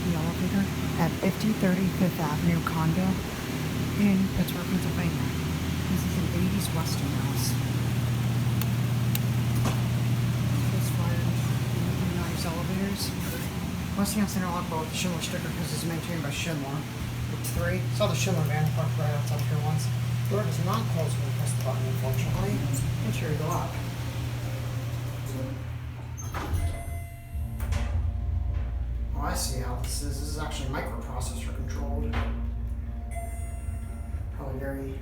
the elevator at 5030 Fifth Avenue condo in Pittsburgh, Pennsylvania. This is an 80s Westinghouse. This fired nice elevators. Westinghouse interlock both the Schindler sticker because it's maintained by Schindler. It's 3. Saw the Schindler van parked right outside here once. Door does not close when you press the button, unfortunately. Make sure you go up. Oh, I see how this is. This is actually microprocessor controlled. Probably very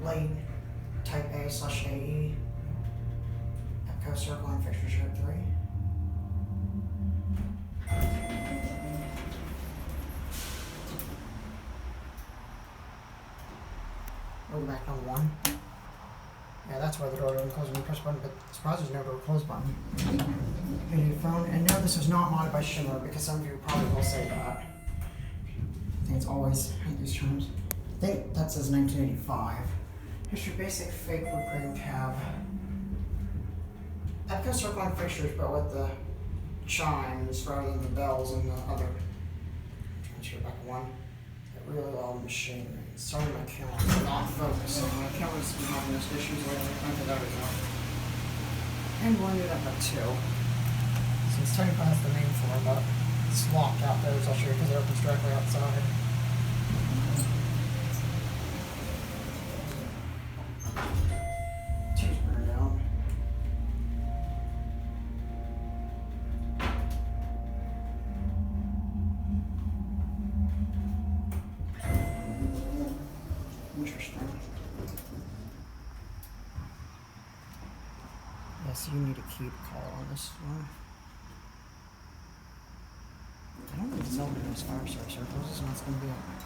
late type A/AE. EPCO circle and fixtures here at 3. Go back on 1. Yeah, that's why the door doesn't close when you press the button, but surprised there's no door close button. Here's your phone, and no, this was not modded by Schindler, because some of you probably will say that. I think it's always, I hate these terms. I think that says 1985. Here's your basic fake wood-grain cab. EPCO circling fixtures, but with the chimes rather than the bells and the other. Transfer back 1. Really loud machinery. Sorry, my camera's not focusing. My camera's been having those issues lately. Okay, there we go. And we'll end up at 2. So it's technically that's the main floor, but it's locked out there, as I'll show you because it opens directly outside. Two's burned out. Interesting. Yes, you need a key to call on this one. I don't think it's over those fire service circles, and that's going to be it.